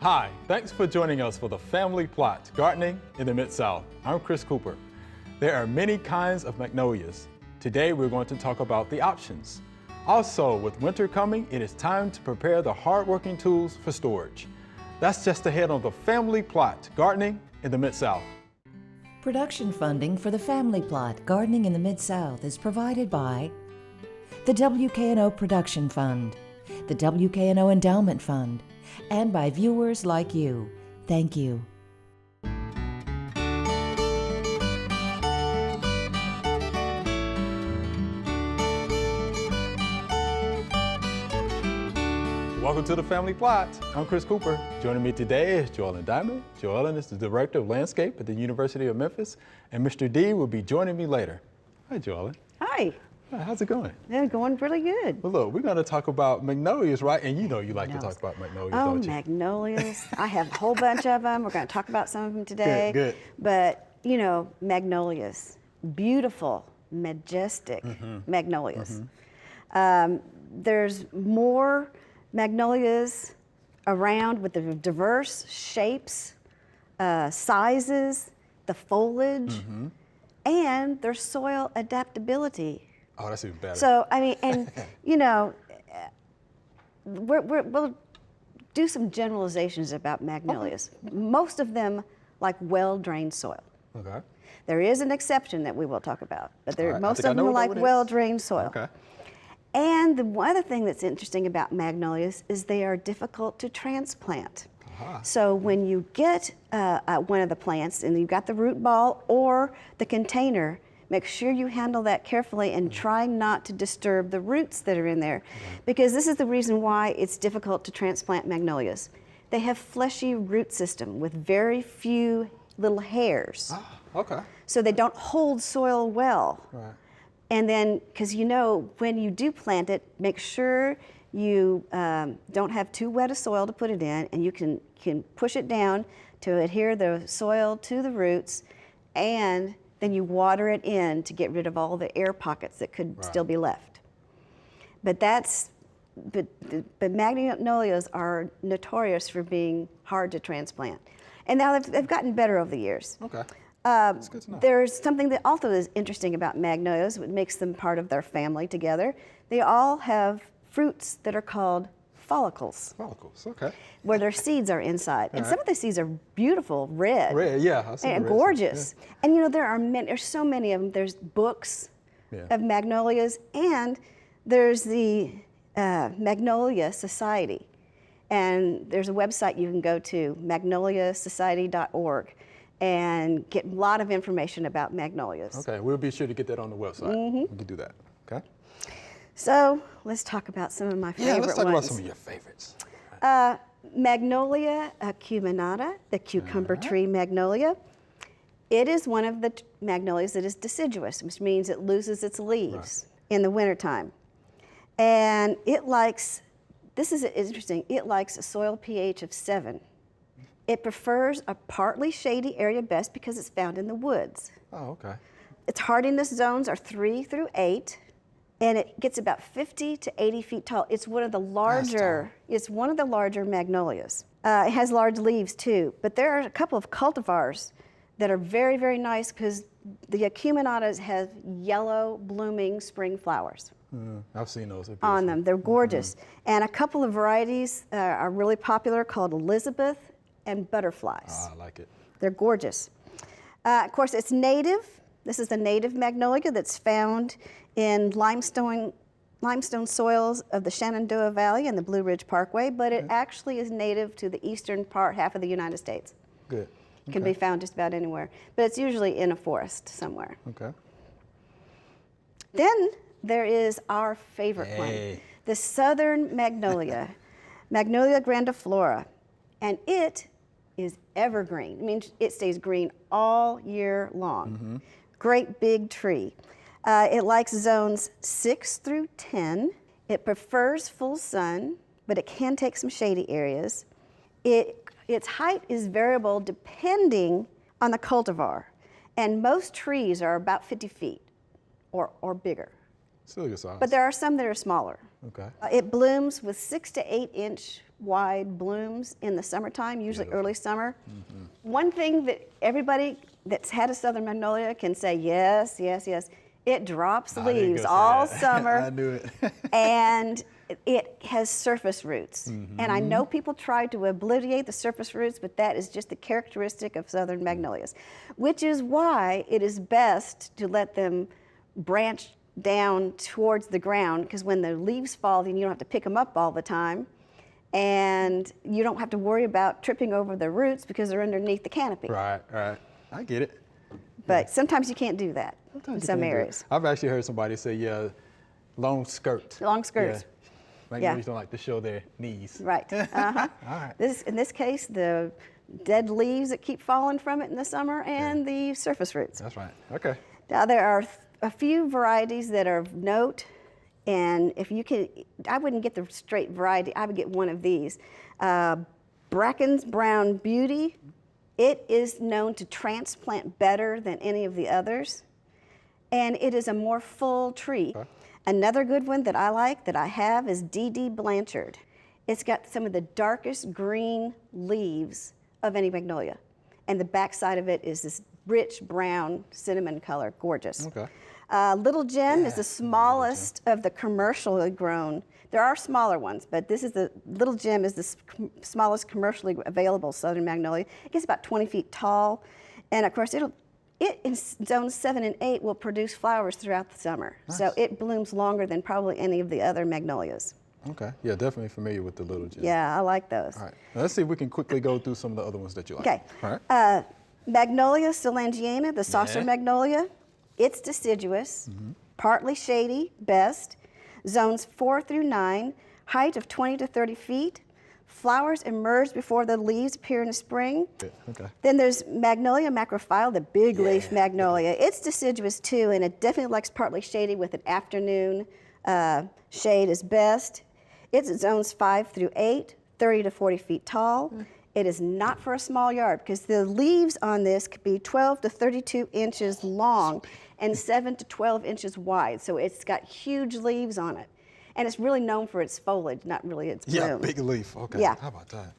Hi, thanks for joining us for the Family Plot, Gardening in the Mid-South. I'm Chris Cooper. There are many kinds of magnolias. Today we're going to talk about the options. Also, with winter coming, it is time to prepare the hard-working tools for storage. That's just ahead on the Family Plot, Gardening in the Mid-South. Production funding for the Family Plot, Gardening in the Mid-South is provided by the WKNO Production Fund, the WKNO Endowment Fund, and by viewers like you. Thank you. Welcome to the Family Plot. I'm Chris Cooper. Joining me today is Joellen Dimond. Joellen is the Director of Landscape at the University of Memphis, and Mr. D will be joining me later. Hi, Joellen. Hi. How's it going? They're going really good. Well, look, we're going to talk about magnolias, right? And you know you like to talk about magnolias, don't you? Magnolias. I have a whole bunch of them. We're going to talk about some of them today. Good. But, you know, magnolias, beautiful, majestic magnolias. There's more magnolias around with the diverse shapes, sizes, the foliage, and their soil adaptability. Oh, that's even better. So, I mean, and, you know, we'll do some generalizations about magnolias. Okay. Most of them like well-drained soil. Okay. There is an exception that we will talk about, but Right. most of them like well-drained soil. Okay. And the other thing that's interesting about magnolias is they are difficult to transplant. So when you get one of the plants and you've got the root ball or the container, make sure you handle that carefully and try not to disturb the roots that are in there. Because this is the reason why it's difficult to transplant magnolias. They have fleshy root system with very few little hairs. Okay. So they don't hold soil well. Right. And then, because you know, when you do plant it, make sure you don't have too wet a soil to put it in, and you can push it down to adhere the soil to the roots, and then you water it in to get rid of all the air pockets that could still be left. But magnolias are notorious for being hard to transplant. And now they've gotten better over the years. Okay. That's good to know. There's something that also is interesting about magnolias, what makes them part of their family together. They all have fruits that are called follicles. Follicles, okay. Where their seeds are inside. And some of the seeds are beautiful, red. Red, yeah. I see And the red gorgeous. seeds, And you know, there's so many of them. There's books of magnolias, and there's the Magnolia Society. And there's a website you can go to, magnoliasociety.org, and get a lot of information about magnolias. Okay, we'll be sure to get that on the website. We can do that, okay? So let's talk about some of my favorite ones. Yeah, let's talk about some of your favorites. Magnolia acuminata, the cucumber tree magnolia. It is one of the magnolias that is deciduous, which means it loses its leaves in the wintertime. And it likes, this is interesting, it likes a soil pH of 7. It prefers a partly shady area best because it's found in the woods. Oh, okay. Its hardiness zones are 3 through 8. And it gets about 50 to 80 feet tall. It's one of the larger. It's one of the larger magnolias. It has large leaves too. But there are a couple of cultivars that are very, very nice because the acuminatas have yellow blooming spring flowers. I've seen those. On them. They're gorgeous. And a couple of varieties are really popular called Elizabeth and Butterflies. I like it. They're gorgeous. Of course, it's native. This is a native magnolia that's found in limestone soils of the Shenandoah Valley and the Blue Ridge Parkway, but it actually is native to the eastern half of the United States. Good. It can be found just about anywhere, but it's usually in a forest somewhere. Okay. Then there is our favorite one, the southern magnolia, Magnolia grandiflora, and it is evergreen. I mean, it stays green all year long. Great big tree. It likes zones 6 through 10. It prefers full sun, but it can take some shady areas. Its height is variable depending on the cultivar, and most trees are about 50 feet or bigger. Still good size. But there are some that are smaller. Okay. It blooms with 6 to 8 inch wide blooms in the summertime, usually early summer. One thing that everybody that's had a southern magnolia can say, yes, yes, yes, it drops leaves all summer. I knew it. And it has surface roots. And I know people try to obliterate the surface roots, but that is just the characteristic of southern magnolias, which is why it is best to let them branch down towards the ground, because when the leaves fall, then you don't have to pick them up all the time. And you don't have to worry about tripping over the roots because they're underneath the canopy. Right, right. I get it. But sometimes you can't do that in some areas. I've actually heard somebody say, yeah, long skirt. Long skirts. Yeah. Magnolias don't like to show their knees. Right. Uh-huh. All right. In this case, the dead leaves that keep falling from it in the summer and the surface roots. That's right. Okay. Now there are a few varieties that are of note, and if you can, I wouldn't get the straight variety, I would get one of these. Bracken's Brown Beauty. It is known to transplant better than any of the others, and it is a more full tree. Okay. Another good one that I like, that I have, is D.D. Blanchard. It's got some of the darkest green leaves of any magnolia, and the backside of it is this rich brown cinnamon color, gorgeous. Okay. Little Gem is the smallest of the commercially grown. There are smaller ones, but this is the Little Gem is the smallest commercially available southern magnolia. It gets about 20 feet tall, and of course it in zones 7 and 8 will produce flowers throughout the summer. Nice. So it blooms longer than probably any of the other magnolias. Okay. Yeah, definitely familiar with the Little Gem. Yeah, I like those. All right. Now let's see if we can quickly go through some of the other ones that you like. Okay. All right. Magnolia Solangiana, the saucer magnolia, it's deciduous, partly shady, best. Zones 4 through 9, height of 20 to 30 feet. Flowers emerge before the leaves appear in the spring. Okay. Then there's Magnolia macrophylla, the big leaf magnolia. It's deciduous too, and it definitely likes partly shady with an afternoon shade is best. It's zones 5 through 8, 30 to 40 feet tall. It is not for a small yard because the leaves on this could be 12 to 32 inches long and 7 to 12 inches wide. So it's got huge leaves on it. And it's really known for its foliage, not really its bloom. Yeah, big leaf. Okay. Yeah. How about that?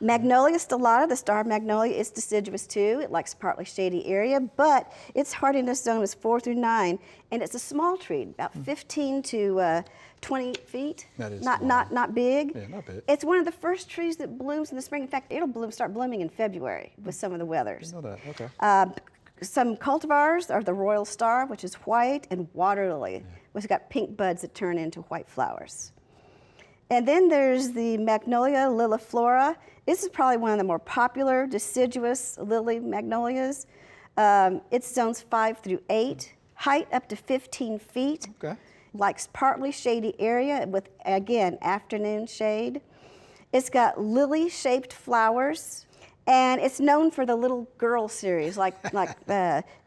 Magnolia stellata, the star magnolia, is deciduous too. It likes partly shady area, but its hardiness zone is 4 through 9, and it's a small tree, about 15 to 20 feet. That is not big. Yeah, not big. It's one of the first trees that blooms in the spring. In fact, it'll start blooming in February with some of the weathers. I know that. Okay. Some cultivars are the Royal Star, which is white, and Water Lily, which has got pink buds that turn into white flowers. And then there's the Magnolia Lila FL. This is probably one of the more popular deciduous lily magnolias. It's zones 5 through 8, height up to 15 feet. Okay. Likes partly shady area with, again, afternoon shade. It's got lily-shaped flowers, and it's known for the little girl series, like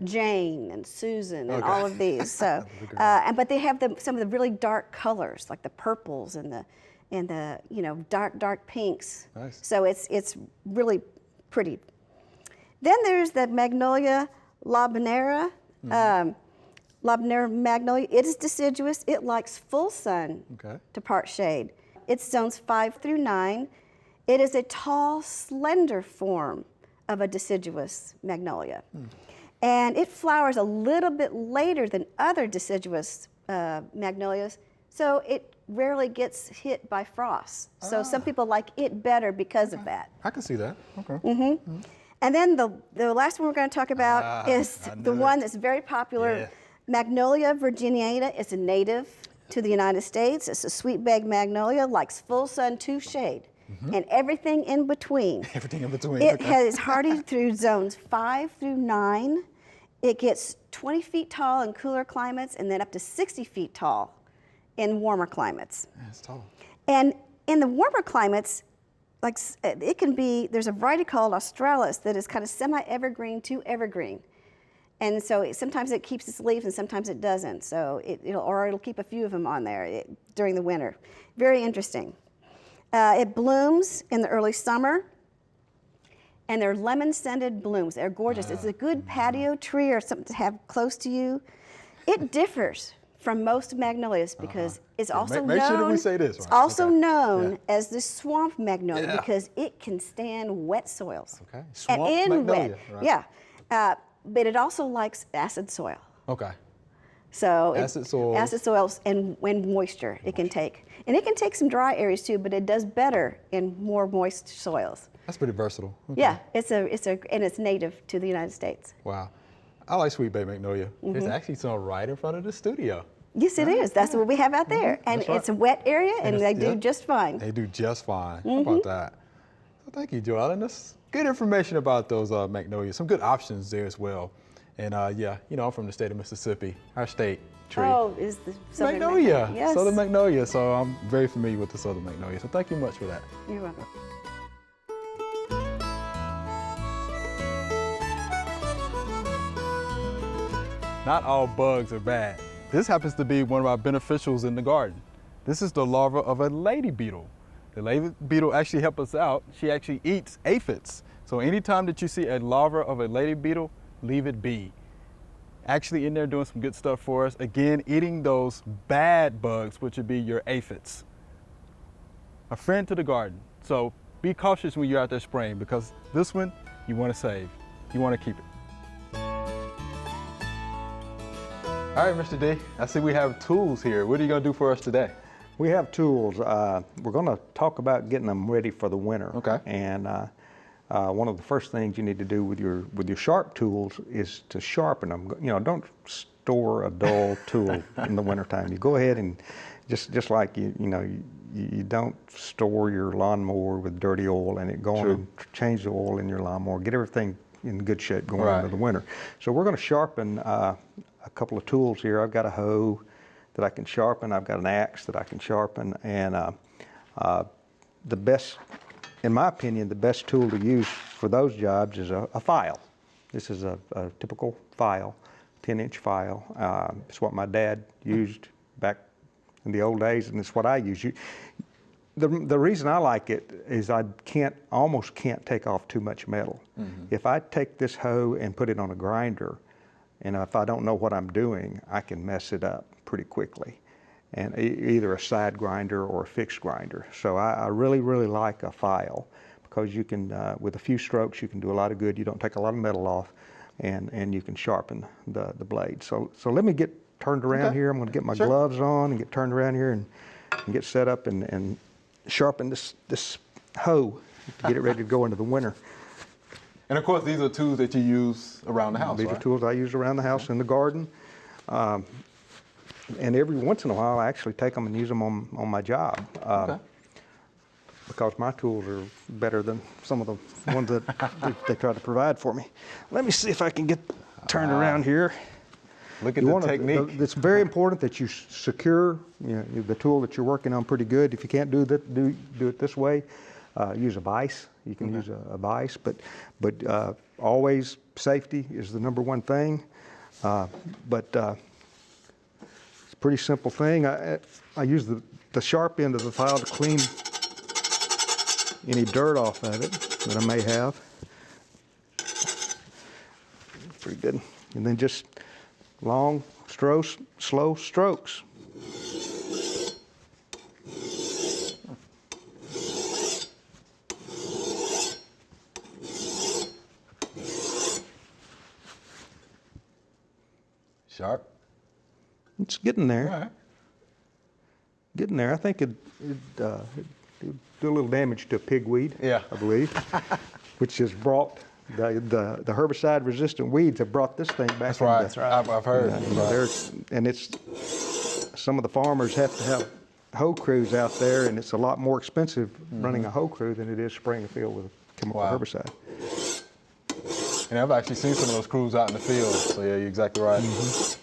Jane and Susan and all of these. So, but they have some of the really dark colors, like the purples and the dark pinks. Nice. So it's really pretty. Then there's the Magnolia Laera. Laera magnolia. It is deciduous. It likes full sun to part shade. It's zones 5 through 9. It is a tall, slender form of a deciduous magnolia. And it flowers a little bit later than other deciduous magnolias, so it rarely gets hit by frost. So some people like it better because of that. I can see that. Okay. And then the last one we're going to talk about is the one that's very popular. Yeah. Magnolia virginiana is a native to the United States. It's a sweetbag magnolia, likes full sun to shade, and everything in between. Everything in between. It is hardy through zones 5 through 9. It gets 20 feet tall in cooler climates and then up to 60 feet tall in warmer climates. That's tall. And in the warmer climates, like it can be, there's a variety called Australis that is kind of semi-evergreen to evergreen. And so sometimes it keeps its leaves and sometimes it doesn't. So it'll keep a few of them on there during the winter. Very interesting. It blooms in the early summer, and they're lemon-scented blooms. They're gorgeous. It's a good patio tree or something to have close to you. It differs from most magnolias because it's also Make known. sure that we say this, It's right? also Okay. known Yeah. as the swamp magnolia Yeah. because it can stand wet soils. Okay. And Swamp in magnolia, wet, right. yeah. But it also likes acid soil. Okay. So Acid soils. acid soils and when moisture it can take, and it can take some dry areas too. But it does better in more moist soils. That's pretty versatile. Okay. Yeah, and it's native to the United States. Wow. I like sweet bay magnolia. Mm-hmm. There's actually some right in front of the studio. Yes, it is. That's what we have out there, and That's right. it's a wet area, and they do just fine. They do just fine. How Mm-hmm. about that? So thank you, Joellen. That's good information about those magnolias. Some good options there as well. And yeah, you know, I'm from the state of Mississippi, our state tree. Oh, is the southern Magnolia. Yes. Southern magnolia. So I'm very familiar with the southern magnolia. So thank you much for that. You're welcome. Not all bugs are bad. This happens to be one of our beneficials in the garden. This is the larva of a lady beetle. The lady beetle actually helps us out. She actually eats aphids. So anytime that you see a larva of a lady beetle, leave it be. Actually in there doing some good stuff for us. Again, eating those bad bugs, which would be your aphids. A friend to the garden. So be cautious when you're out there spraying because this one you want to save. You want to keep it. All right, Mr. D, I see we have tools here. What are you going to do for us today? We have tools. We're going to talk about getting them ready for the winter. Okay. And one of the first things you need to do with your sharp tools is to sharpen them. You know, don't store a dull tool in the wintertime. You go ahead and just like you don't store your lawnmower with dirty oil and go on and change the oil in your lawnmower. Get everything in good shape going into the winter. So we're going to sharpen a couple of tools here. I've got a hoe that I can sharpen. I've got an axe that I can sharpen. And the best, in my opinion, the best tool to use for those jobs is a file. This is a typical file, 10-inch file. It's what my dad used back in the old days, and it's what I use. The reason I like it is I almost can't take off too much metal. Mm-hmm. If I take this hoe and put it on a grinder, and if I don't know what I'm doing, I can mess it up pretty quickly. And either a side grinder or a fixed grinder. So I really, really like a file because you can, with a few strokes, you can do a lot of good. You don't take a lot of metal off, and you can sharpen the blade. So let me get turned around here. I'm going to get my gloves on and get turned around here and get set up and sharpen this hoe to get it ready to go into the winter. And of course, these are tools that you use around the house, These right? are tools I use around the house in the garden. And every once in a while, I actually take them and use them on my job. Because my tools are better than some of the ones that they try to provide for me. Let me see if I can get turned around here. Look at the technique. It's very important that you secure the tool that you're working on pretty good. If you can't do it this way, use a vise. You can use a vise, but always safety is the number one thing. But it's a pretty simple thing. I use the sharp end of the file to clean any dirt off of it that I may have. Pretty good. And then just long strokes, slow strokes. Sharp. It's getting there. All right. Getting there. I think it'd do a little damage to pigweed. Yeah. I believe, which has brought the herbicide-resistant weeds have brought this thing back. That's right. That's right. I've heard. And it's some of the farmers have to have hoe crews out there, and it's a lot more expensive running a hoe crew than it is spraying a field with a chemical herbicide. And I've actually seen some of those crews out in the field. So yeah, you're exactly right. Mm-hmm.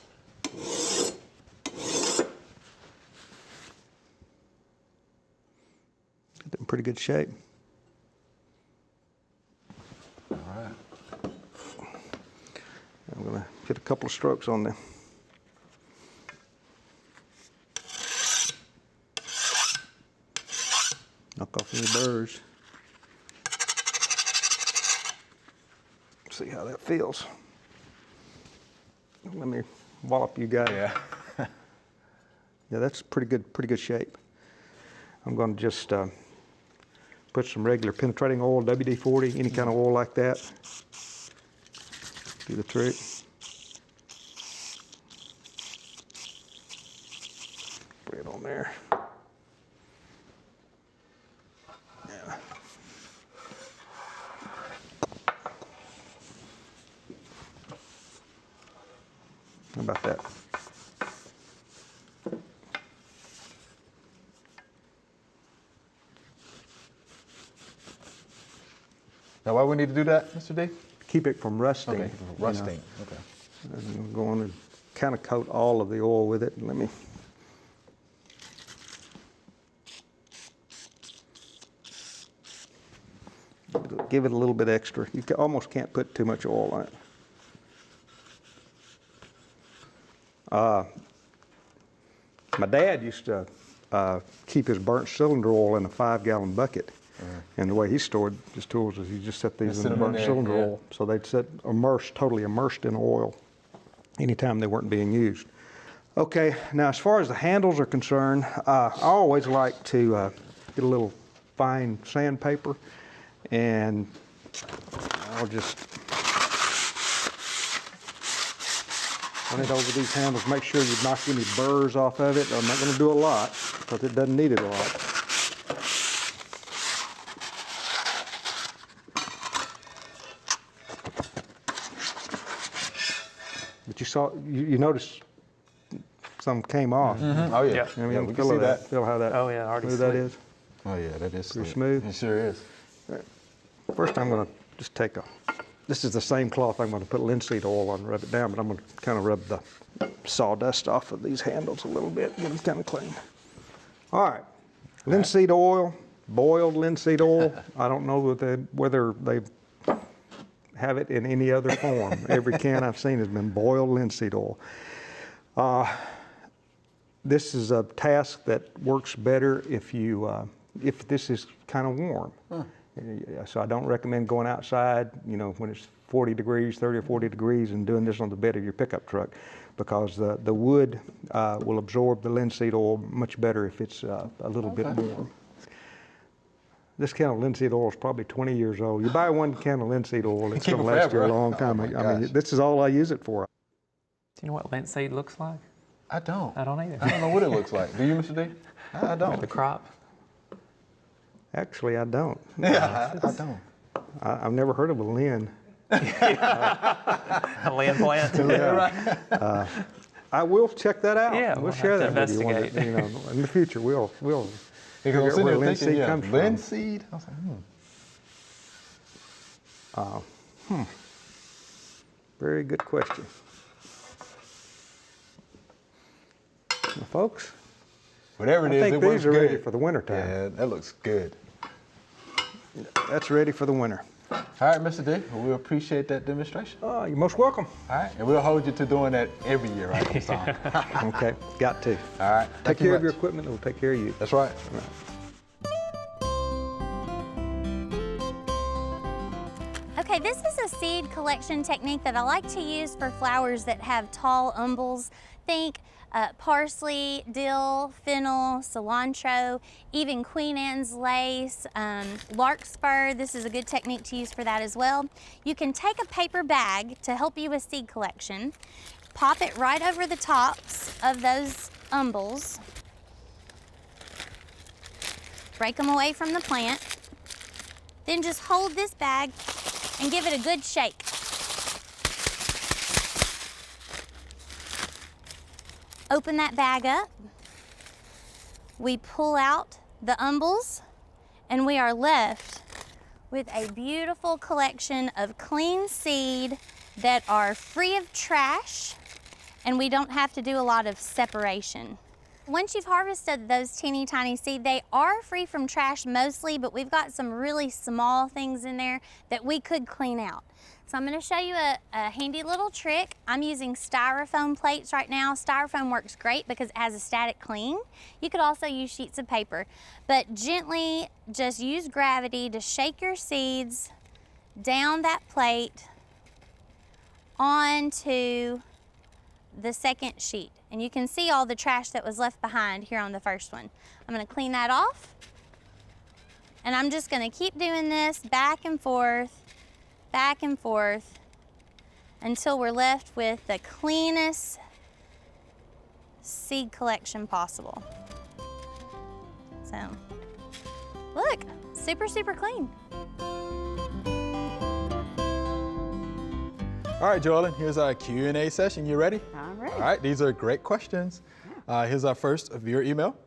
Get in pretty good shape. All right. I'm going to get a couple of strokes on them. Knock off any burrs. See how that feels. Let me wallop you guys. Yeah. Yeah, that's pretty good shape. I'm going to just put some regular penetrating oil, WD-40, any kind of oil like that. Do the trick. Put it on there. Yeah. How about that? Now, why we need to do that, Mr. D? Keep it from rusting. Okay, rusting. Okay. And I'm going to kind of coat all of the oil with it. Let me. Give it a little bit extra. You almost can't put too much oil on it. My dad used to keep his burnt cylinder oil in a 5-gallon bucket. And the way he stored his tools is he just set these in the burnt cylinder oil. So they'd sit immersed, totally immersed in oil anytime they weren't being used. Okay, now as far as the handles are concerned, I always like to get a little fine sandpaper, and I'll just run it over these handles. Make sure you knock any burrs off of it. I'm not going to do a lot because it doesn't need it a lot. But you noticed some came off. Mm-hmm. Oh yeah. I mean, yeah, we can see that. Feel how that. Oh yeah, already smooth slick. that is. Oh yeah, that is Pretty slick. smooth. It sure is. First, I'm going to just take this is the same cloth I'm going to put linseed oil on and rub it down, but I'm going to kind of rub the sawdust off of these handles a little bit, get them kind of clean. All right, linseed oil, boiled linseed oil. I don't know whether they have it in any other form. Every can I've seen has been boiled linseed oil. This is a task that works better if this is kind of warm. Huh. So I don't recommend going outside, when it's 40 degrees, 30 or 40 degrees, and doing this on the bed of your pickup truck, because the wood will absorb the linseed oil much better if it's a little bit warm. This can of linseed oil is probably 20 years old. You buy one can of linseed oil, it's going to last you a long time. I mean, this is all I use it for. Do you know what linseed looks like? I don't. I don't either. I don't know what it looks like. Do you, Mr. D? I don't. The crop? Actually, I don't. Yeah, I don't. I've never heard of a lin. A land plant? Right. I will check that out. Yeah, we'll share that with you investigate. in the future. We'll Because I was sitting where there thinking, linseed comes from. linseed? I was like, Very good question. Well, folks, whatever it is, I think it works these are good. ready for the winter time. Yeah, that looks good. That's ready for the winter. All right, Mr. D, we appreciate that demonstration. You're most welcome. All right, and we'll hold you to doing that every year, right? This time. Okay, got to. All right. Take care of your equipment, and we'll take care of you. That's right. Okay, this is a seed collection technique that I like to use for flowers that have tall umbels. Think parsley, dill, fennel, cilantro, even Queen Anne's lace, larkspur. This is a good technique to use for that as well. You can take a paper bag to help you with seed collection, pop it right over the tops of those umbels, break them away from the plant, then just hold this bag and give it a good shake. Open that bag up. We pull out the umbels and we are left with a beautiful collection of clean seed that are free of trash, and we don't have to do a lot of separation. Once you've harvested those teeny tiny seed, they are free from trash mostly, but we've got some really small things in there that we could clean out. So I'm going to show you a handy little trick. I'm using styrofoam plates right now. Styrofoam works great because it has a static cling. You could also use sheets of paper, but gently just use gravity to shake your seeds down that plate onto the second sheet. And you can see all the trash that was left behind here on the first one. I'm gonna clean that off. And I'm just gonna keep doing this back and forth, until we're left with the cleanest seed collection possible. So, look, super, super clean. All right, Joellen, here's our Q&A session. You ready? All right. All right, these are great questions. Here's our first viewer email.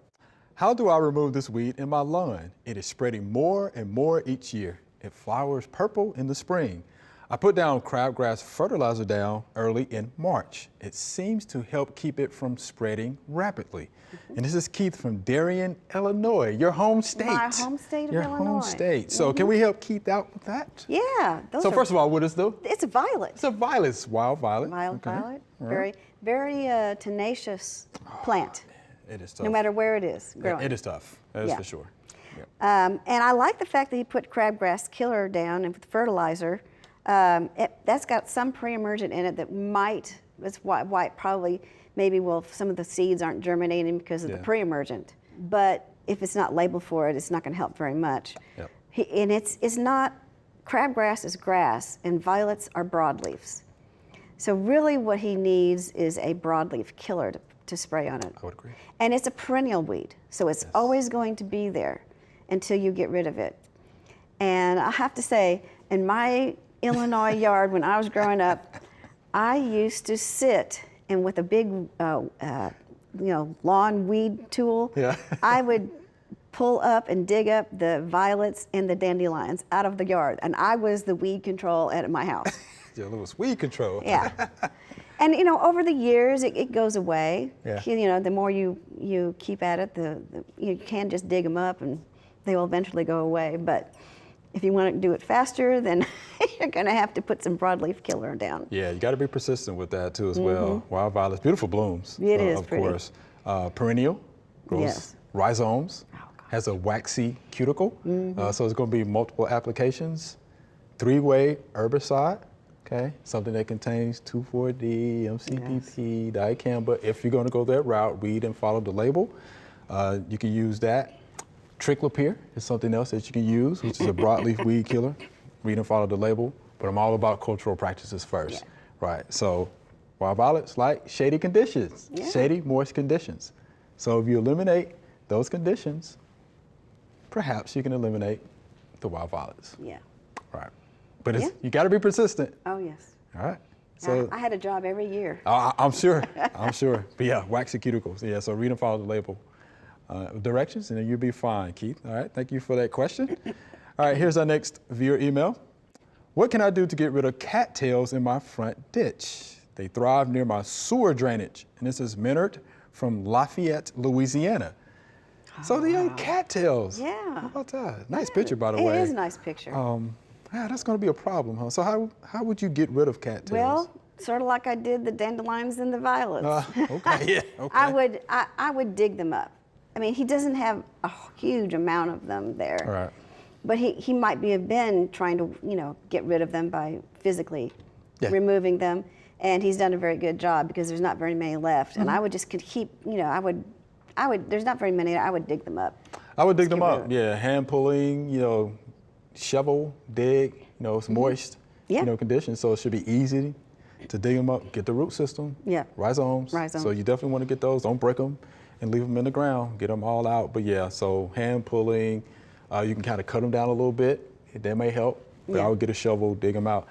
How do I remove this weed in my lawn? It is spreading more and more each year. It flowers purple in the spring. I put down crabgrass fertilizer down early in March. It seems to help keep it from spreading rapidly. And this is Keith from Darien, Illinois, your home state. My home state of your Illinois. home state. So can we help Keith out with that? Yeah. So first of all, what is the? It's a violet. It's a violet, it's wild violet. Wild Okay. violet. All Very, right. very tenacious plant. It is tough. No matter where it is growing. It is tough. That is Yeah. for sure. Yep. And I like the fact that he put crabgrass killer down and with fertilizer. That's got some pre-emergent in it that might, that's why it probably, maybe some of the seeds aren't germinating because of the pre-emergent. But if it's not labeled for it, it's not going to help very much. Yep. And it's not, crabgrass is grass and violets are broadleaves. So really what he needs is a broadleaf killer to spray on it. I would agree. And it's a perennial weed, so it's always going to be there until you get rid of it. And I have to say, in my Illinois yard when I was growing up, I used to sit and with a big, lawn weed tool, I would pull up and dig up the violets and the dandelions out of the yard, and I was the weed control at my house. Your little weed control. Yeah. And over the years, it goes away. Yeah. The more you keep at it, you can just dig them up and they will eventually go away. But if you want to do it faster, then you're going to have to put some broadleaf killer down. Yeah, you got to be persistent with that too as well. Wild violets, beautiful blooms. It is of pretty. course. Perennial, grows Yes. rhizomes, has a waxy cuticle. So it's going to be multiple applications. 3-way herbicide. Okay, something that contains 2,4-D, MCPP, dicamba. If you're going to go that route, read and follow the label. You can use that. Triclopyr is something else that you can use, which is a broadleaf weed killer. Read and follow the label. But I'm all about cultural practices first. Right, so wild violets like shady conditions, shady, moist conditions. So if you eliminate those conditions, perhaps you can eliminate the wild violets. Yeah. Right. But you got to be persistent. Oh, yes. All right. So I had a job every year. I'm sure. I'm sure. But yeah, waxy cuticles. Yeah. So read and follow the label directions, and then you'll be fine, Keith. All right. Thank you for that question. All right. Here's our next viewer email. What can I do to get rid of cattails in my front ditch? They thrive near my sewer drainage. And this is Menard from Lafayette, Louisiana. So the young cattails. Yeah. How about that? Nice picture, by the way. It is a nice picture. Yeah, that's going to be a problem, huh? So how would you get rid of cattails? Well, sort of like I did the dandelions and the violets. Okay, yeah, okay. I would dig them up. I mean, he doesn't have a huge amount of them there. All right. But he might have been trying to, get rid of them by physically removing them. And he's done a very good job because there's not very many left. And I would just keep, there's not very many, I would dig them up. I would dig them up, hand pulling, shovel, dig, it's moist, conditions. So it should be easy to dig them up, get the root system, rhizomes. So you definitely want to get those, don't break them and leave them in the ground, get them all out. But yeah, so hand pulling, you can kind of cut them down a little bit, that may help, but I would get a shovel, dig them out.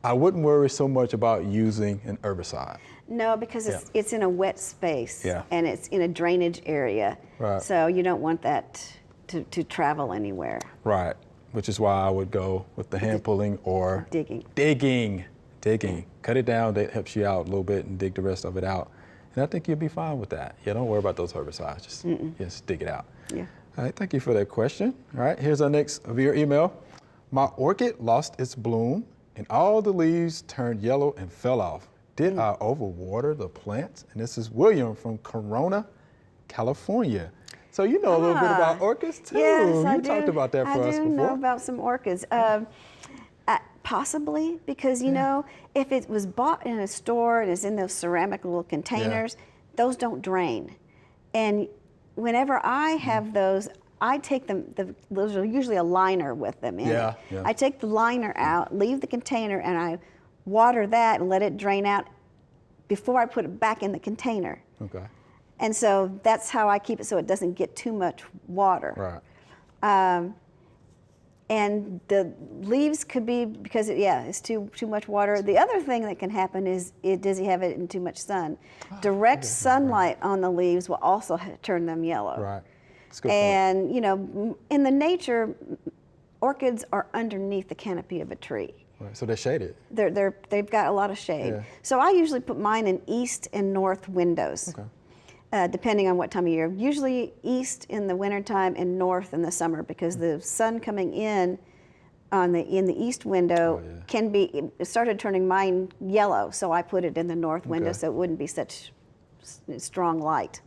I wouldn't worry so much about using an herbicide. No, because it's in a wet space and it's in a drainage area. Right. So you don't want that to travel anywhere. Right, which is why I would go with the hand pulling or digging. Cut it down, that helps you out a little bit and dig the rest of it out. And I think you'll be fine with that. Yeah, don't worry about those herbicides, just dig it out. Yeah. All right, thank you for that question. All right, here's our next viewer email. My orchid lost its bloom and all the leaves turned yellow and fell off. Did I overwater the plant? And this is William from Corona, California. So you know a little bit about orchids too. Yes, I you do. talked about that for us before. I do know about some orchids. Possibly, because if it was bought in a store and is in those ceramic little containers, those don't drain. And whenever I have those, I take them, those are usually a liner with them in it. Yeah. I take the liner out, leave the container, and I water that and let it drain out before I put it back in the container. Okay. And so that's how I keep it so it doesn't get too much water. Right. And the leaves could be because it's too much water. The other thing that can happen is does he have it in too much sun? Direct sunlight on the leaves will also turn them yellow. Right. That's a good point. And you know, in the nature, orchids are underneath the canopy of a tree. Right. So they're shaded. They've got a lot of shade. Yeah. So I usually put mine in east and north windows. Okay. Depending on what time of year. Usually east in the wintertime and north in the summer because the sun coming in in the east window it started turning mine yellow, so I put it in the north window so it wouldn't be such strong light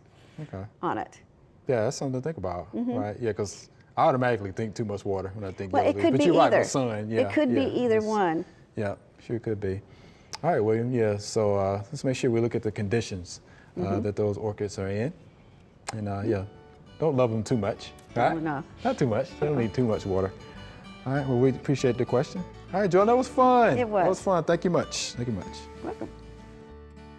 on it. Yeah, that's something to think about, right? Yeah, because I automatically think too much water when I think Well, yellow it could leaves. be But you're either. right, with sun, yeah. It could be either one. Yeah, sure could be. All right, William, yeah, so let's make sure we look at the conditions that those orchids are in. And don't love them too much, right? No. Not too much, they don't need too much water. All right, well, we appreciate the question. All right, Joellen, that was fun. It was. That was fun, thank you much. Thank you much. Welcome.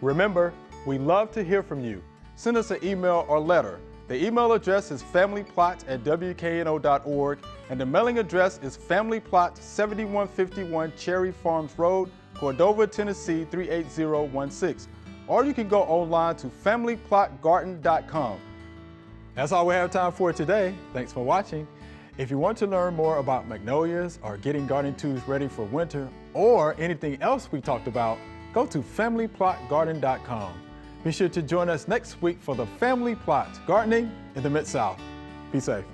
Remember, we love to hear from you. Send us an email or letter. The email address is familyplot@wkno.org, and the mailing address is Family Plot, 7151 Cherry Farms Road, Cordova, Tennessee 38016. Or you can go online to familyplotgarden.com. That's all we have time for today. Thanks for watching. If you want to learn more about magnolias or getting gardening tools ready for winter or anything else we talked about, go to familyplotgarden.com. Be sure to join us next week for the Family Plot Gardening in the Mid-South. Be safe.